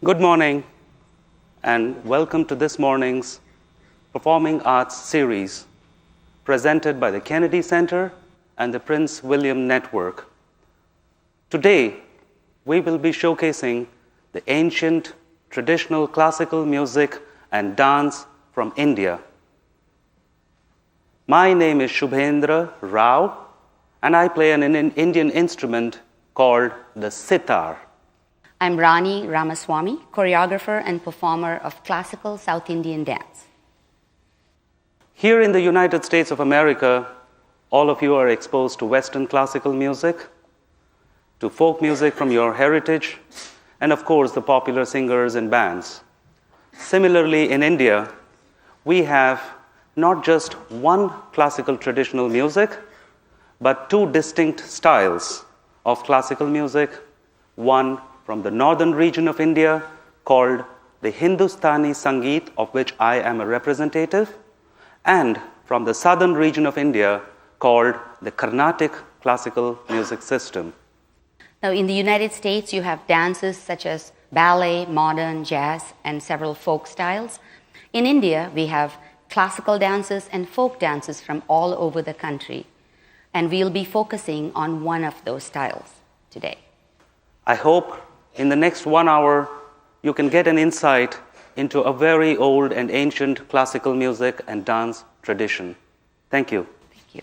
Good morning, and welcome to this morning's Performing Arts series presented by the Kennedy Center and the Prince William Network. Today, we will be showcasing the ancient traditional classical music and dance from India. My name is Shubhendra Rao, and I play an Indian instrument called the Sitar. I'm Rani Ramaswamy, choreographer and performer of classical South Indian dance. Here in the United States of America, all of you are exposed to Western classical music, to folk music from your heritage, and of course the popular singers and bands. Similarly, in India, we have not just one classical traditional music, but two distinct styles of classical music, one from the northern region of India called the Hindustani Sangeet, of which I am a representative, and from the southern region of India called the Carnatic classical music system. Now, in the United States, you have dances such as ballet, modern, jazz, and several folk styles. In India, we have classical dances and folk dances from all over the country, and we'll be focusing on one of those styles today. I hope in the next 1 hour, you can get an insight into a very old and ancient classical music and dance tradition. Thank you. Thank you.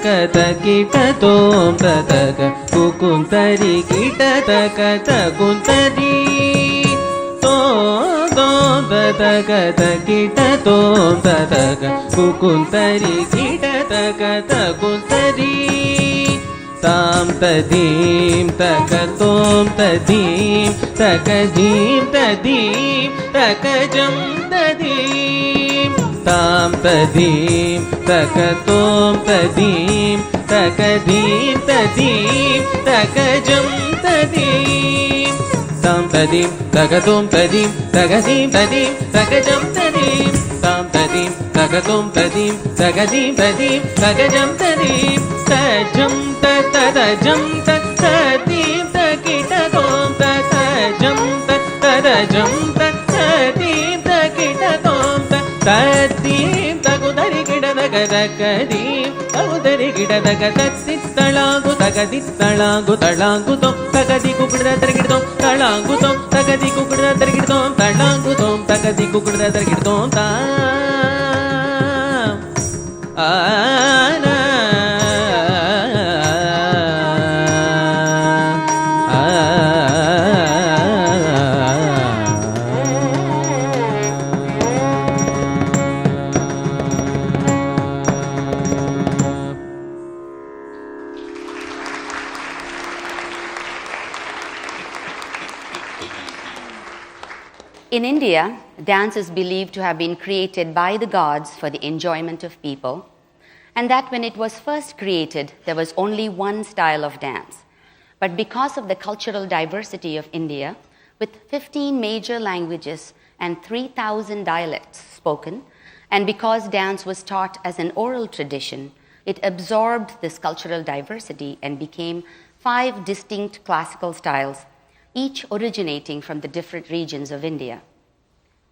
Kata kita tom tataka kukuntari kita taka takuntari tom tom tataka kita tom tataka kukuntari kita taka takuntari tam tadim takatom tadim takadim tadim takajam tadim tam tadim takatom tadim takadim tadim takajam tadim tam tadim takatom tadim takadim tadim takajam tadim tam tadim takatom tadim takadim tadim takajam tadim tajam tajam tadim takita tom tajam tajam tadim takita tom tadim takudari kita takadadim takudari kita takaditalagu takaditalagu talangu tom takadi kukudra tarikidom talangu tom takadi kukudra tarikidom talangu tom takadi kukudra tarikidom ta ana In India, dance is believed to have been created by the gods for the enjoyment of people, and that when it was first created, there was only one style of dance. But because of the cultural diversity of India, with 15 major languages and 3,000 dialects spoken, and because dance was taught as an oral tradition, it absorbed this cultural diversity and became 5 distinct classical styles, each originating from the different regions of India.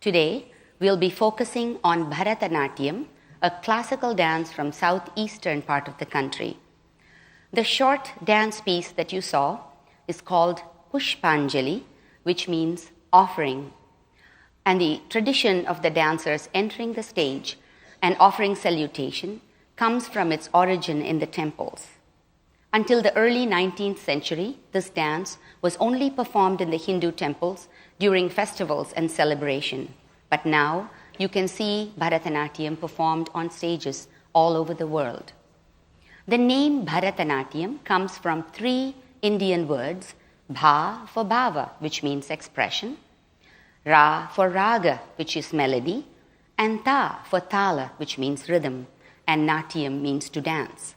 Today, we'll be focusing on Bharatanatyam, a classical dance from southeastern part of the country. The short dance piece that you saw is called Pushpanjali, which means offering. And the tradition of the dancers entering the stage and offering salutation comes from its origin in the temples. Until the early 19th century, this dance was only performed in the Hindu temples during festivals and celebration. But now, you can see Bharatanatyam performed on stages all over the world. The name Bharatanatyam comes from three Indian words: Bha for bhava, which means expression, Ra for raga, which is melody, and Ta for tala, which means rhythm, and Natyam means to dance.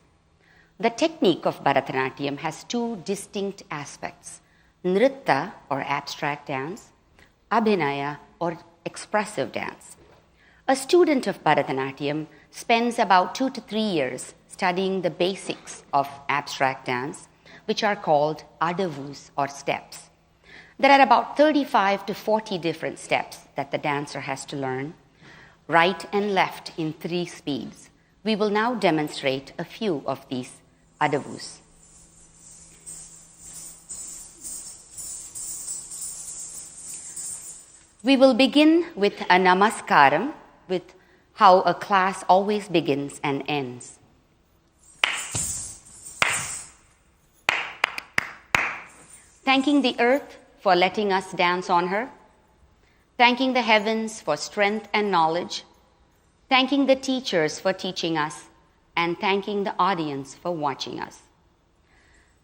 The technique of Bharatanatyam has two distinct aspects: Nritta or abstract dance, Abhinaya or expressive dance. A student of Bharatanatyam spends about 2 to 3 years studying the basics of abstract dance, which are called adavus or steps. There are about 35 to 40 different steps that the dancer has to learn, right and left in 3 speeds. We will now demonstrate a few of these adavus. We will begin with a namaskaram, with how a class always begins and ends. Thanking the earth for letting us dance on her, thanking the heavens for strength and knowledge, thanking the teachers for teaching us, and thanking the audience for watching us.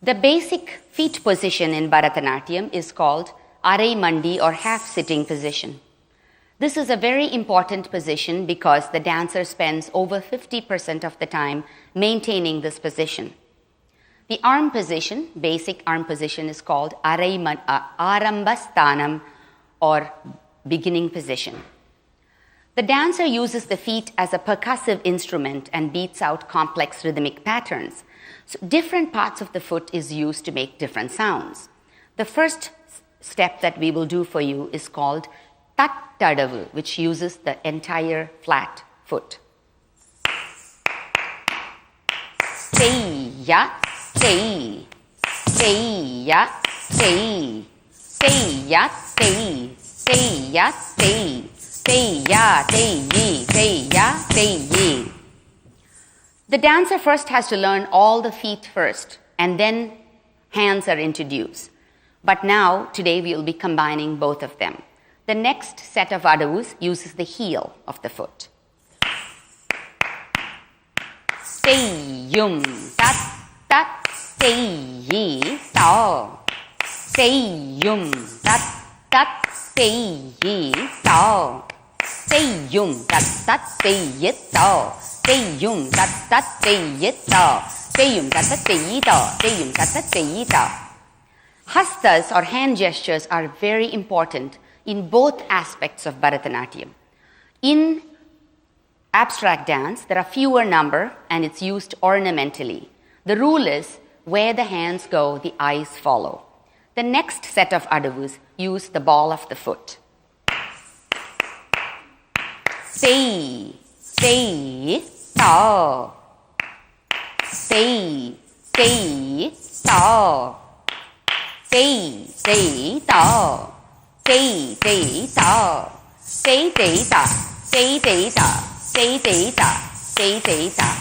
The basic feet position in Bharatanatyam is called Arai Mandi or half-sitting position. This is a very important position because the dancer spends over 50% of the time maintaining this position. The arm position, basic arm position, is called Arambasthanam or beginning position. The dancer uses the feet as a percussive instrument and beats out complex rhythmic patterns. So different parts of the foot is used to make different sounds. The first step that we will do for you is called Tattadavu, which uses the entire flat foot. Seiya, sei, seiya, sei, seiya, sei, seiya, sei, seiya, sei, seiya, sei. The dancer first has to learn all the feet first, and then hands are introduced. But now, today, we will be combining both of them. The next set of adavus uses the heel of the foot. Seiyum, tat, tat, seiyi, tao. Seiyum, tat, tat, seiyi, tao. Seiyum, tat, tat, seiyi, tao. Seiyum, tat, tat, seiyi, tao. Seiyum, tat, tat, seiyi, tao. Seiyum, tat, tat, seiyi, tao. Hastas or hand gestures are very important in both aspects of Bharatanatyam. In abstract dance, there are fewer number and it's used ornamentally. The rule is where the hands go, the eyes follow. The next set of adavus use the ball of the foot. Sei, sei, tao. Sei, sei, tao. Sei, sei, tao. Sei, sei, tao. Sei, sei, ta. Sei, sei, ta. Sei, sei, ta. Sei, sei, ta.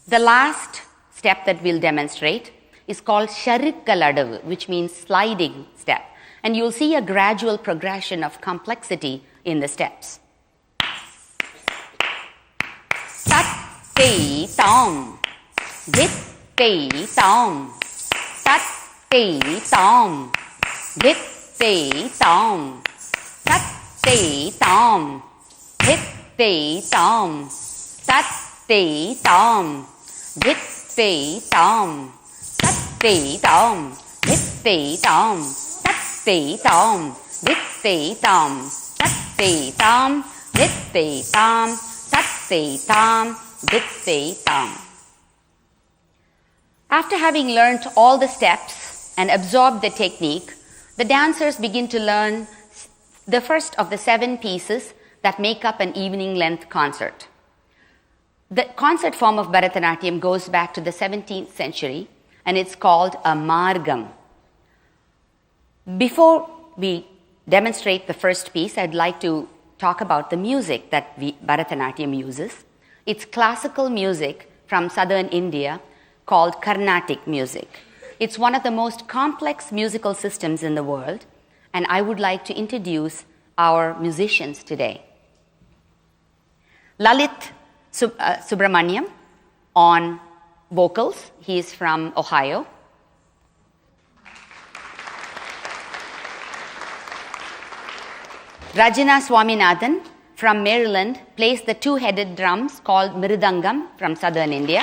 The last step that we'll demonstrate is called Sharikkaladavu, which means sliding step. And you'll see a gradual progression of complexity in the steps. Tat, sei, tong. Dit, sei, tong. Tat, sei, tong. Dit, sei, tong. Tat, sei, tong. Dit, sei, tong. Tat, sei, tong. Dit, sei, tong. Tat, sei, tong. Dit, sei, tong. Tat, sei, tong. Dit, sei, tong. Tat, sei, tong. Dit, sei, tong. Tat, sei, tong. Dit, sei, tong. After having learnt all the steps and absorbed the technique, the dancers begin to learn the first of the 7 pieces that make up an evening length concert. The concert form of Bharatanatyam goes back to the 17th century and it's called a margam. Before we demonstrate the first piece, I'd like to talk about the music that Bharatanatyam uses. It's classical music from southern India called Carnatic music. It's one of the most complex musical systems in the world, and I would like to introduce our musicians today. Lalit Subramaniam on vocals. He is from Ohio. Rajana Swaminathan from Maryland plays the two-headed drums called Mridangam from southern India.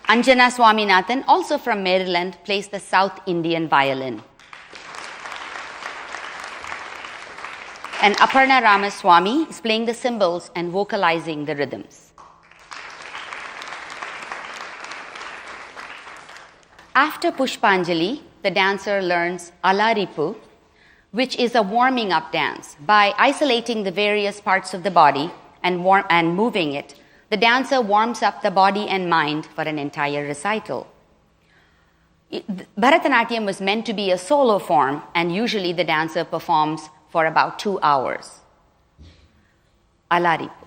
Anjana Swaminathan, also from Maryland, plays the South Indian violin. And Aparna Ramaswamy is playing the cymbals and vocalizing the rhythms. After Pushpanjali, the dancer learns Allarippu, which is a warming up dance. By isolating the various parts of the body and moving it, the dancer warms up the body and mind for an entire recital. Bharatanatyam was meant to be a solo form, and usually the dancer performs for about 2 hours. Allarippu.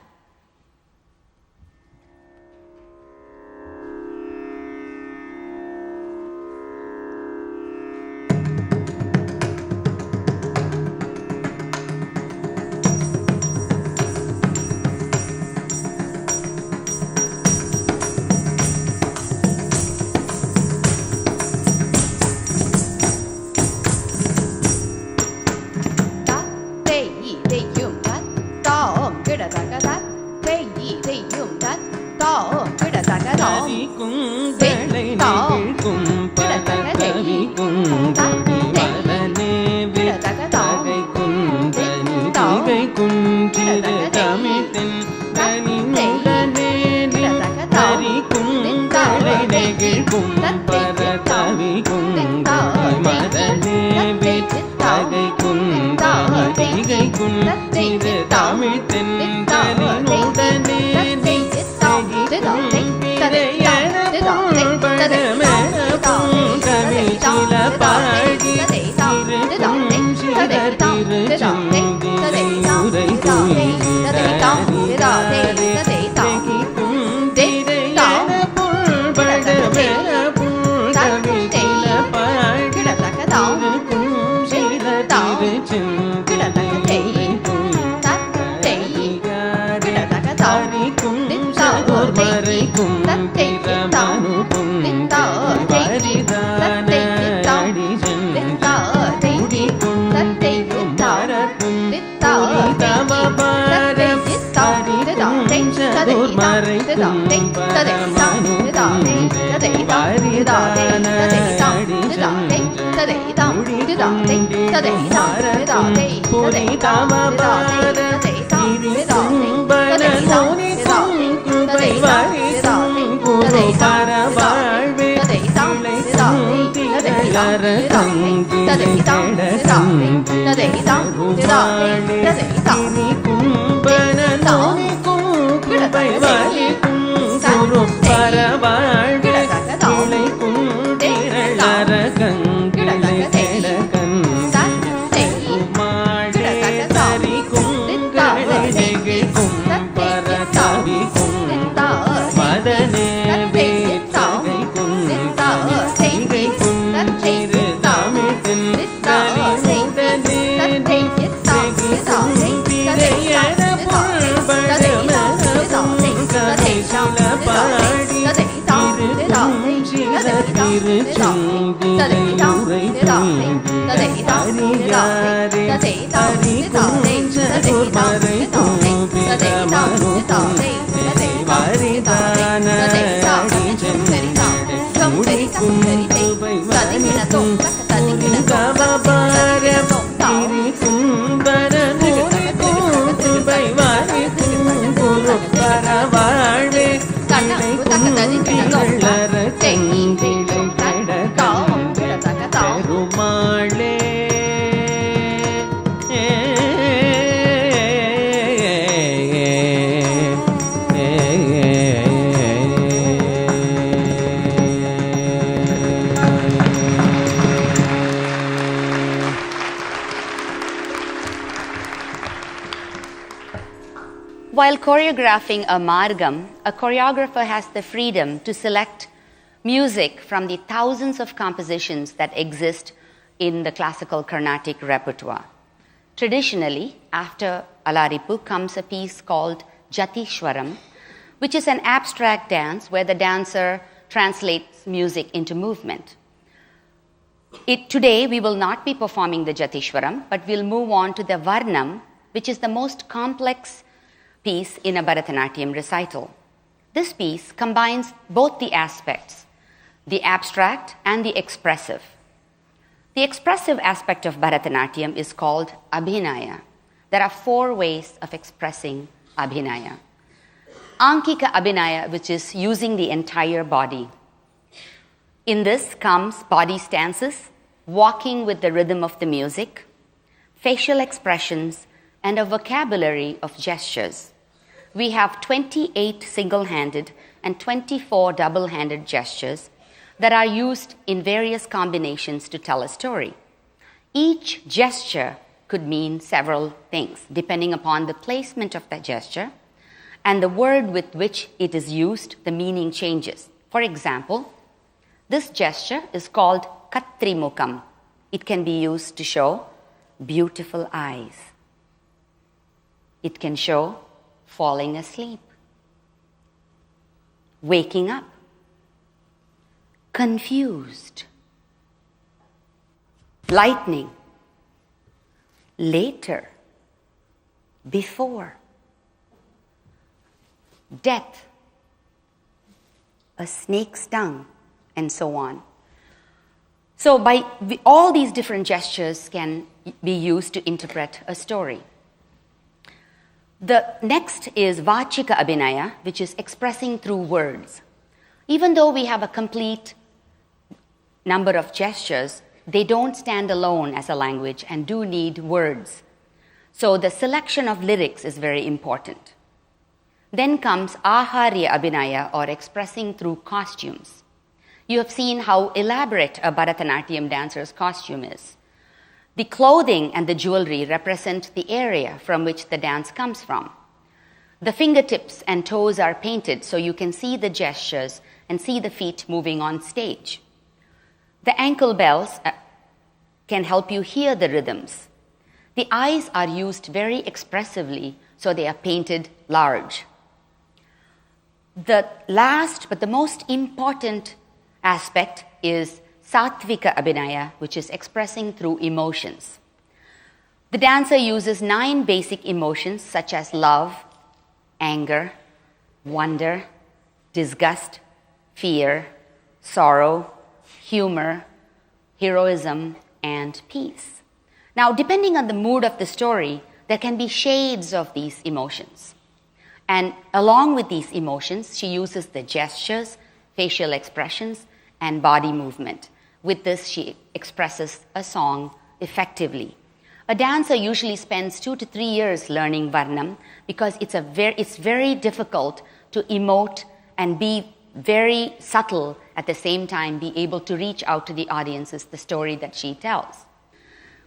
While choreographing a margam, a choreographer has the freedom to select music from the thousands of compositions that exist in the classical Carnatic repertoire. Traditionally, after Allarippu comes a piece called Jatishwaram, which is an abstract dance where the dancer translates music into movement. Today, we will not be performing the Jatishwaram, but we'll move on to the Varnam, which is the most complex piece in a Bharatanatyam recital. This piece combines both the aspects, the abstract and the expressive. The expressive aspect of Bharatanatyam is called Abhinaya. There are 4 ways of expressing Abhinaya. Ankika Abhinaya, which is using the entire body. In this comes body stances, walking with the rhythm of the music, facial expressions, and a vocabulary of gestures. We have 28 single-handed and 24 double-handed gestures that are used in various combinations to tell a story. Each gesture could mean several things, depending upon the placement of the gesture and the word with which it is used, the meaning changes. For example, this gesture is called Katrimukam. It can be used to show beautiful eyes. It can show falling asleep, waking up, confused, lightning, later, before, death, a snake's tongue, and so on. So all these different gestures can be used to interpret a story. The next is Vachika Abhinaya, which is expressing through words. Even though we have a complete number of gestures, they don't stand alone as a language and do need words. So the selection of lyrics is very important. Then comes Aharya Abhinaya, or expressing through costumes. You have seen how elaborate a Bharatanatyam dancer's costume is. The clothing and the jewelry represent the area from which the dance comes from. The fingertips and toes are painted so you can see the gestures and see the feet moving on stage. The ankle bells can help you hear the rhythms. The eyes are used very expressively, so they are painted large. The last but the most important aspect is Sattvika Abhinaya, which is expressing through emotions. The dancer uses 9 basic emotions such as love, anger, wonder, disgust, fear, sorrow, humor, heroism, and peace. Now, depending on the mood of the story, there can be shades of these emotions. And along with these emotions, she uses the gestures, facial expressions, and body movement. With this, she expresses a song effectively. A dancer usually spends 2 to 3 years learning Varnam because it's very difficult to emote and be very subtle at the same time, be able to reach out to the audiences, the story that she tells.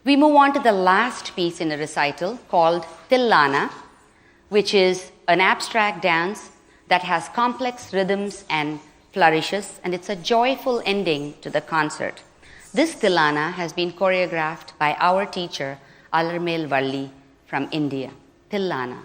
We move on to the last piece in a recital called Thillana, which is an abstract dance that has complex rhythms and flourishes, and it's a joyful ending to the concert. This Thillana has been choreographed by our teacher, Allarippu from India. Thillana.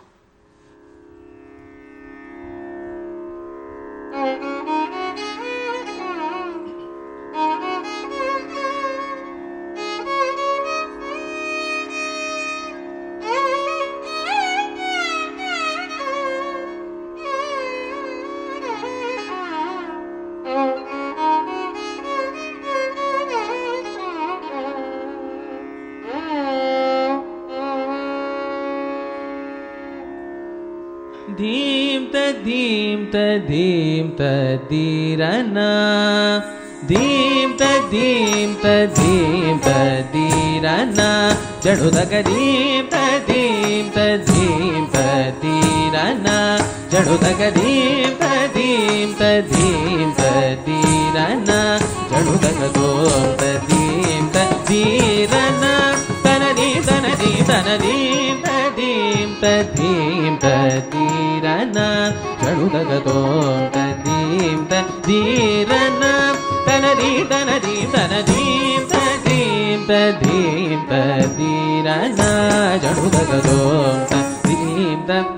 Dhim ta dhim ta dhim ta dhirana, dhim ta dhim ta dhim ta dhirana, jadu daga dhim ta dhim ta dhim ta dhirana, jadu daga dhim ta dhim ta dhim ta dhirana, jadu daga dhom ta dhim ta dhirana, tanadi tanadi tanadi tadim tadim tadirana, jadu daga dhom tadim tadirana, tanadi tanadi tanadim tadim tadim tadirana, jadu daga dhom tadim tadim.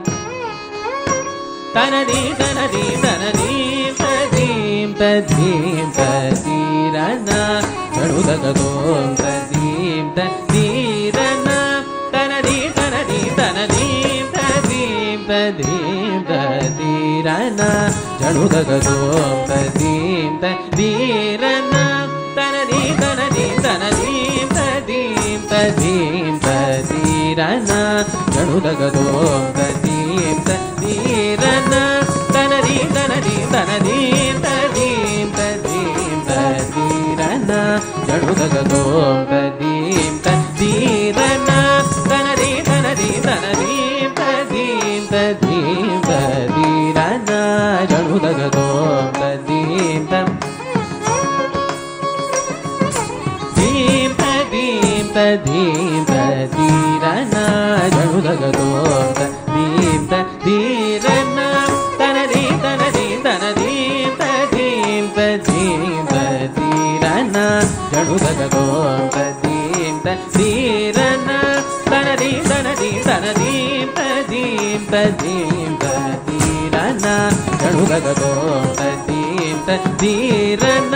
தனதி தனதி தனதீம் ததீம் ததீம் ததீரன ஜடுதகதோம் ததீம் ததீரன தனதி தனதி தனதீம் ததீம் ததீம் ததீரன ஜடுதகதோம் ததீம் ததீரன தனதி தனதி தனதீம் ததீம் ததீம் ததீரன ஜடுதகதோம் ததீம் ததீரன தனதி தனதி தனதீம் ததீம் ததீம் ததீரன ஜடுதகதோம் ததீம் ததீரன தனதி தனதி தனதீம் ததீம் ததீம் ததீரன ஜடுதகதோம் ததீம் ததீம் ததீம் ததீம் ததீரன ஜடுதகதோம் ததீம் ததீரன தனதி தனதி தனதீம் ததீம் ததீம் ததீரன ஜடுதகதோம் ததீம் ததீரன தனதி தனதி தனதீம் ததீம் ததீம் ததீரன ஜடுதகதோம் ததீம் ததீரன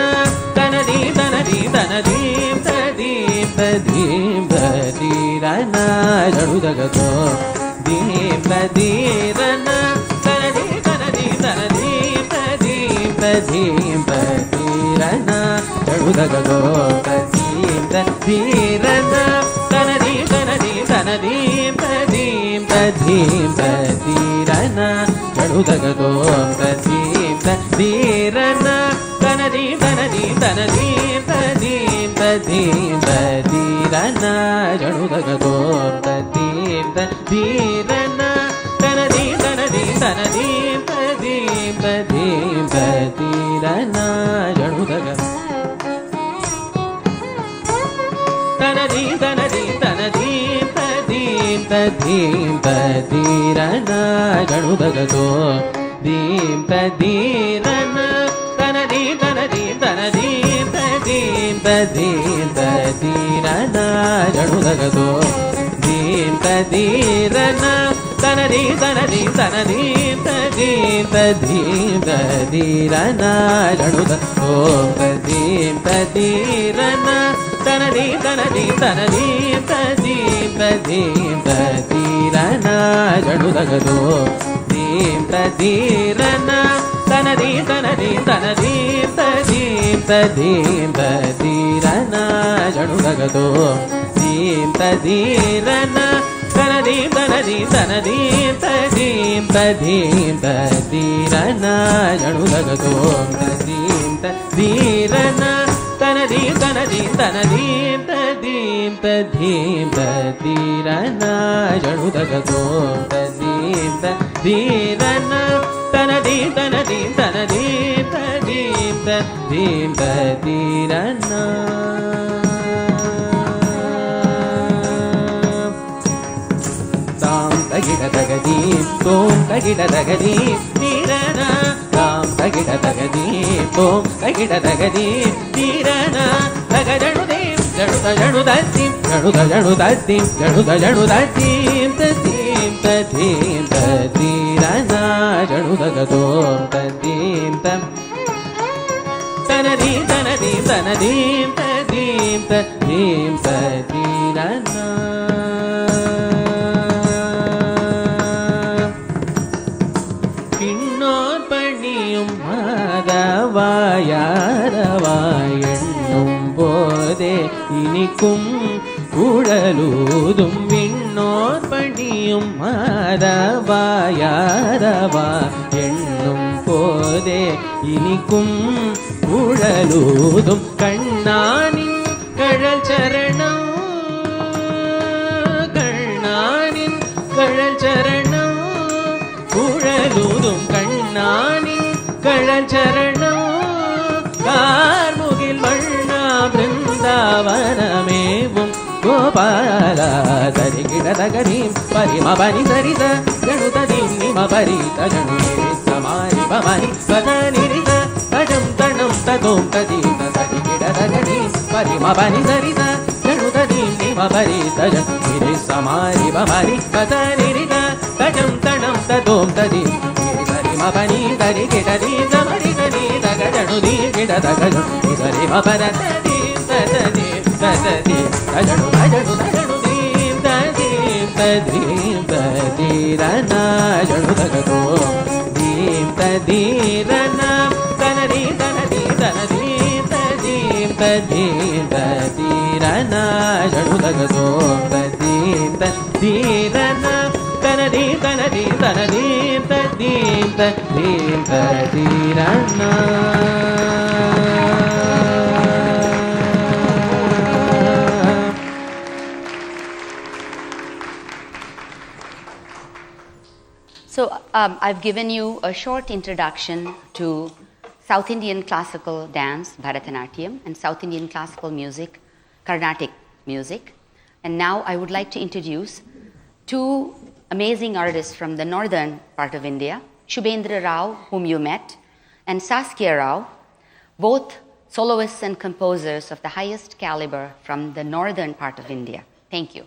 தனதி தனதி தனதீம் ததீம் ததீம் ததீரன ஜடுதகதோம் theme ததீரன தனதி தனதி தனதீம் ததீம் ததீம் ததீரன ஜடுதகதோம் ததீம் ததீரன தனதி தனதி தனதீம் ததீம் ததீம் ததீரன ஜடுதகதோம் ததீம் ததீரன தனதி தனதி தனதீம் ததீம் ததீம் ததீரன ஜடுதகதோம் ததீம் ததீரன தனதி தனதி தனதீம் ததீம் ததீம் ததீரன ஜடுதக தனதி தனதி தனதீம் ததீம் ததீம் ததீரன ஜடுதகதோம் theme ததீரன தனதி தனதி தனதீம் ததீம் ததீம் ததீரன ஜடுதகதோம் theme ததீரன தனதி தனதி தனதீம் ததீம் ததீம் ததீரன ஜடுதகதோம் ததீம் ததீரன தனதி தனதி தனதீம் ததீம் ததீம் ததீரன ஜடுதகதோம் theme ததீரன தனதி தனதி தனதீம் ததீம் ததீம் ததீரன ஜடுதகதோம் theme ததீரன தனதி தனதி தனதீம் ததீம் ததீம் ததீரன ஜடுதகதோம் ததீம் ததீரன தனதி தனதி தனதீம் ததீம் ததீம் ததீரன ஜடுதகதோம் ததீம் ததீரன தனதி தனதி தனதீம் ததீம் ததீம் ததீரன தாம் தகிட தகதீம் தோம் தகிட தகதீம் தீரன தாம் தகிட தகதீம் தோம் தகிட தகதீம் தீரன தகஜனுதீம் ஜடுத ஜடுதீம் ஜடுத ஜடுதீம் ஜடுத ஜடுதீம் ததீம் ததீம் ததீரன ஜடுதகதோம் ததீம் தனதி தனதி தனதீம் ததீம் ததீம் ததீரன கிண்ணோர் பணியும் மாதவாயாரவாய் எண்ணும் போதே இனிக்கும் குழலூதும் விண்ணோர் பணியும் மாதவாயாரவா எண்ணும் போதே இனிக்கும் குழலூதும் கண்ணானின் கழல் சரணம் கண்ணானின் கழல் சரணம் குழலூதும் கண்ணானின் கழல் சரணம் கார்முகில் வண்ணா பிருந்தாவனமேவும் கோபால தரிகிட தகதீம் பரிம பனி சரித கணுததீம் நிம பரித கணுரே சமாரி பமனி பத நிரித தஜம் தணம் ததோம் ததீம் தரிகிட தகதீம் பரிம பனி சரித கணுததீம் நிம பரித கணுரே சமாரி பமனி பத நிரித தஜம் தணம் ததோம் ததீம் pani dari kita di samari dari daga janu di kita daga janu di sari ma para di sa di sa di janu janu janu di di rana janu daga to di rana tanadi tanadi tanadi di rana janu daga to di rana tanadi tanadi tanadi di rana. So I've given you a short introduction to South Indian classical dance, Bharatanatyam, and South Indian classical music, Carnatic music. And now I would like to introduce two amazing artists from the northern part of India, Shubhendra Rao, whom you met, and Saskia Rao, both soloists and composers of the highest caliber from the northern part of India. Thank you.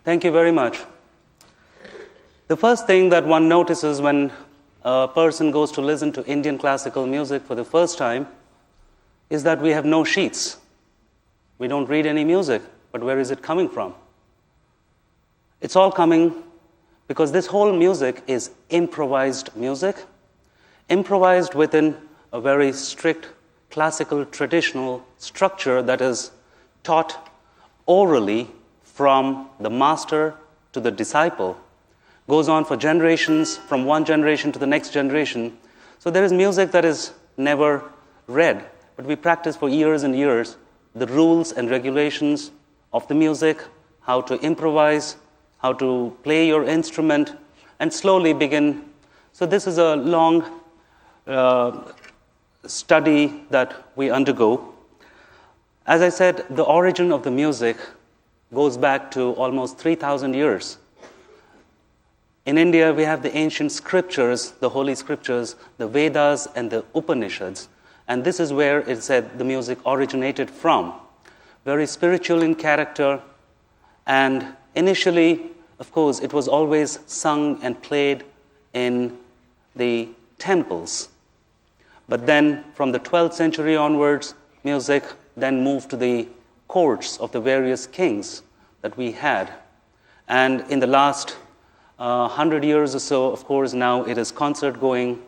Thank you very much. The first thing that one notices when a person goes to listen to Indian classical music for the first time is that we have no sheets. We don't read any music, but where is it coming from? It's all coming because this whole music is improvised music, improvised within a very strict classical traditional structure that is taught orally from the master to the disciple, goes on for generations, from one generation to the next generation. So there is music that is never read, but we practice for years and years the rules and regulations of the music, how to improvise, how to play your instrument, and slowly begin. So this is a long study that we undergo. As I said, the origin of the music goes back to almost 3,000 years. In India, we have the ancient scriptures, the holy scriptures, the Vedas and the Upanishads. And this is where it said the music originated from. Very spiritual in character. And initially, of course, it was always sung and played in the temples. But then, from the 12th century onwards, music then moved to the courts of the various kings that we had. And in the last 100 years or so, of course, now it is concert going,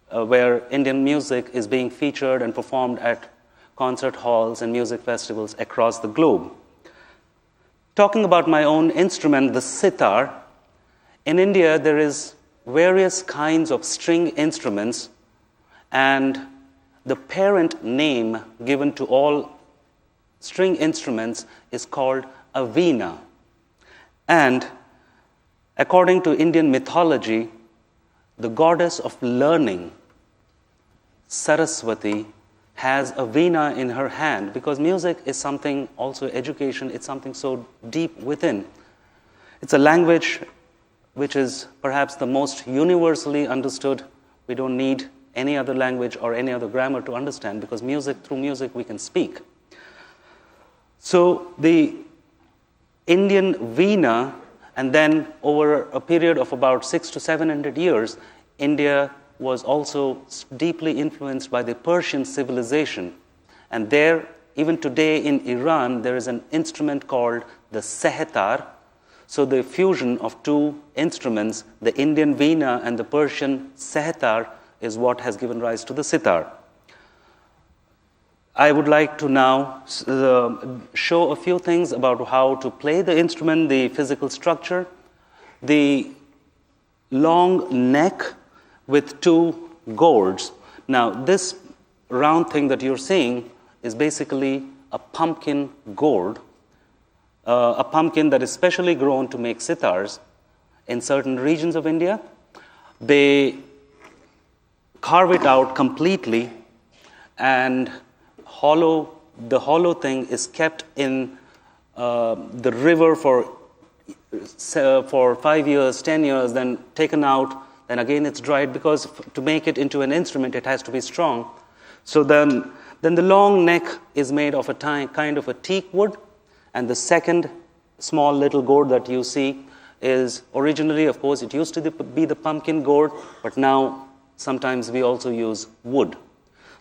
where Indian music is being featured and performed at concert halls and music festivals across the globe. Talking about my own instrument, the sitar, in India there is various kinds of string instruments, and the parent name given to all string instruments is called a veena. And according to Indian mythology, the goddess of learning, Saraswati, has a veena in her hand, because music is something, also education, it's something so deep within. It's a language which is perhaps the most universally understood. We don't need any other language or any other grammar to understand, because through music we can speak. So the Indian veena, and then over a period of about 600 to 700 years, India was also deeply influenced by the Persian civilization. And there, even today in Iran, there is an instrument called the Sitar. So the fusion of two instruments, the Indian veena and the Persian Sitar, is what has given rise to the sitar. I would like to now show a few things about how to play the instrument, the physical structure, the long neck with two gourds. Now, this round thing that you're seeing is basically a pumpkin gourd, a pumpkin that is specially grown to make sitars in certain regions of India. They carve it out completely, and the hollow thing is kept in the river for 5 years, 10 years, then taken out, then again it's dried, because to make it into an instrument it has to be strong. So then the long neck is made of a kind of a teak wood, and the second small little gourd that you see is originally, of course, it used to be the pumpkin gourd, but now sometimes we also use wood.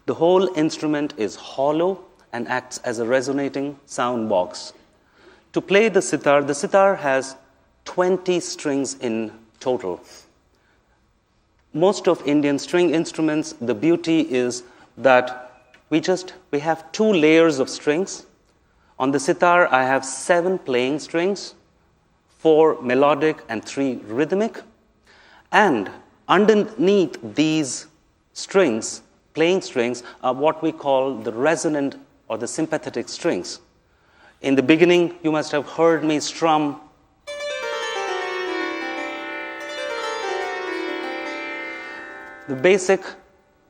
The whole instrument is hollow and acts as a resonating sound box. To play the sitar has 20 strings in total. Most of Indian string instruments, the beauty is that we have 2 layers of strings. On the sitar, I have 7 playing strings, 4 melodic and 3 rhythmic. And underneath these strings, playing strings, are what we call the resonant or the sympathetic strings. In the beginning, you must have heard me strum. The basic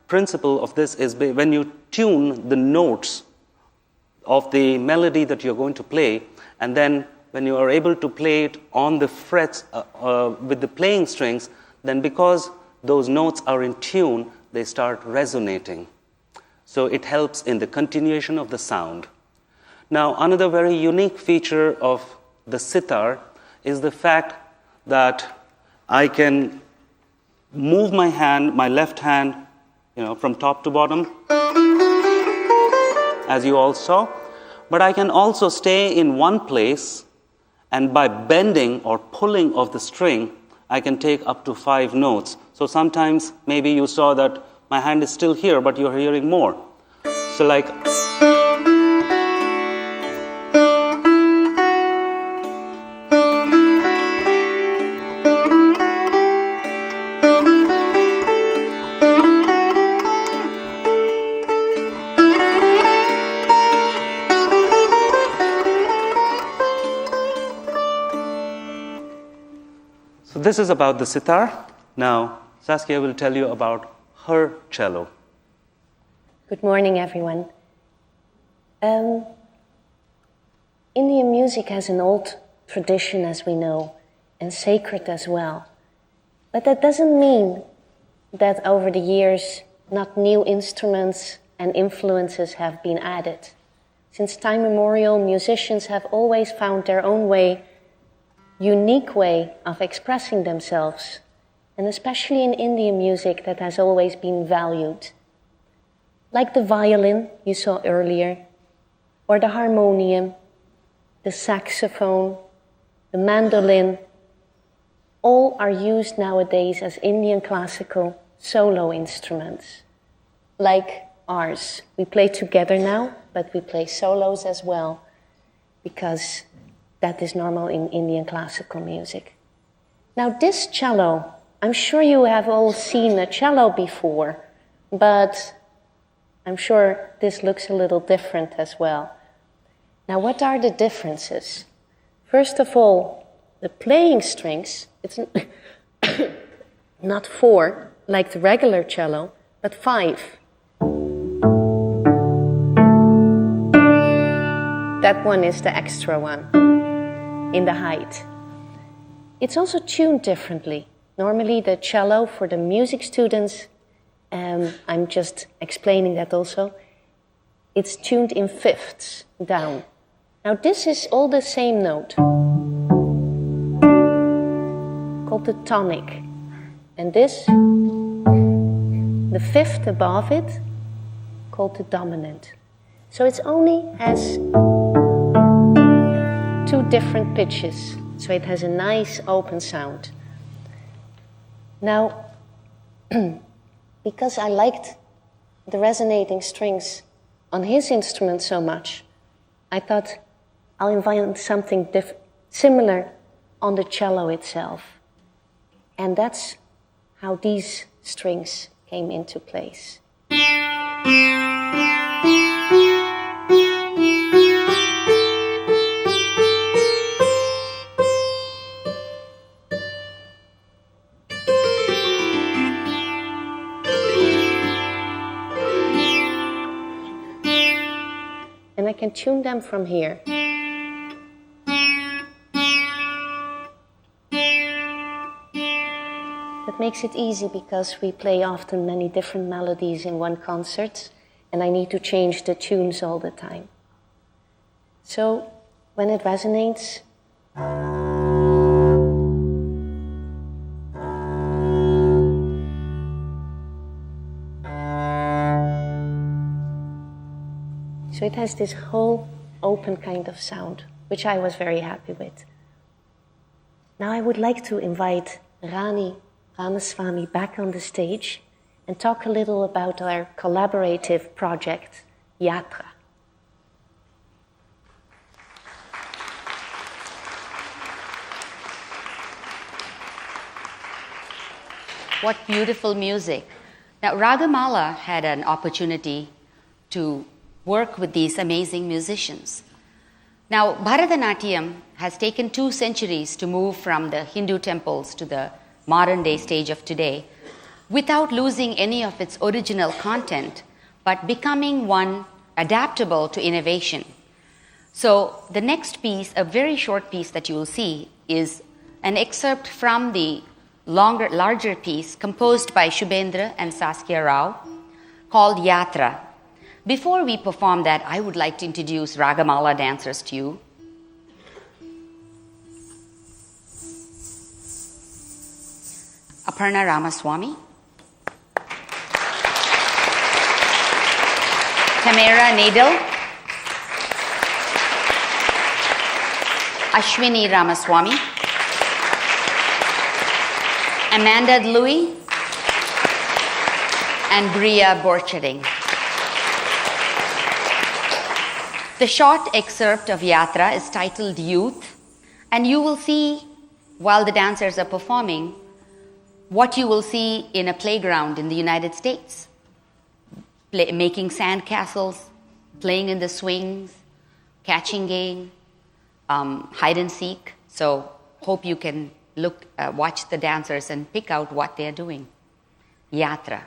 principle of this is when you tune the notes of the melody that you're going to play, and then when you are able to play it on the frets with the playing strings, then because those notes are in tune, they start resonating. So it helps in the continuation of the sound. Now, another very unique feature of the sitar is the fact that I can move my hand, my left hand, from top to bottom, as you all saw. But I can also stay in one place, and by bending or pulling of the string, I can take up to 5 notes. So sometimes maybe you saw that my hand is still here, but you're hearing more. So like... So this is about the sitar. Now, Saskia will tell you about her cello. Good morning, everyone. Indian music has an old tradition, as we know, and sacred as well. But that doesn't mean that over the years not new instruments and influences have been added. Since time immemorial, musicians have always found their own way, unique way of expressing themselves, and especially in Indian music that has always been valued. Like the violin you saw earlier, or the harmonium, the saxophone, the mandolin, all are used nowadays as Indian classical solo instruments, like ours. We play together now, but we play solos as well, because that is normal in Indian classical music. Now this cello, I'm sure you have all seen a cello before, but I'm sure this looks a little different as well. Now what are the differences? First of all, the playing strings, it's not 4 like the regular cello, but 5. That one is the extra one in the height. It's also tuned differently. Normally the cello for the music students, I'm just explaining that also, it's tuned in fifths down. Now this is all the same note, called the tonic. And this, the fifth above it, called the dominant. So it only has 2 different pitches. So it has a nice open sound. Now, because I liked the resonating strings on his instrument so much, I thought I'll invent something similar on the cello itself. And that's how these strings came into place. And I can tune them from here. That makes it easy because we play often many different melodies in one concert, and I need to change the tunes all the time. So when it resonates, so it has this whole open kind of sound, which I was very happy with. Now I would like to invite Rani Ramaswamy back on the stage and talk a little about our collaborative project, Yatra. What beautiful music. Now, Ragamala had an opportunity to work with these amazing musicians. Now, Bharatanatyam has taken 2 centuries to move from the Hindu temples to the modern day stage of today without losing any of its original content, but becoming one adaptable to innovation. So the next piece, a very short piece that you will see, is an excerpt from the larger piece composed by Shubhendra and Saskia Rao called Yatra. Before we perform that, I would like to introduce Ragamala dancers to you. Aparna Ramaswamy, Tamara Nadal, Ashwini Ramaswamy, Amanda Louis, and Bria Borcherding. The short excerpt of Yatra is titled Youth, and you will see, while the dancers are performing, what you will see in a playground in the United States. Making sand castles, playing in the swings, catching game, hide and seek. So hope you can watch the dancers and pick out what they're doing. Yatra.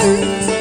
Thank you.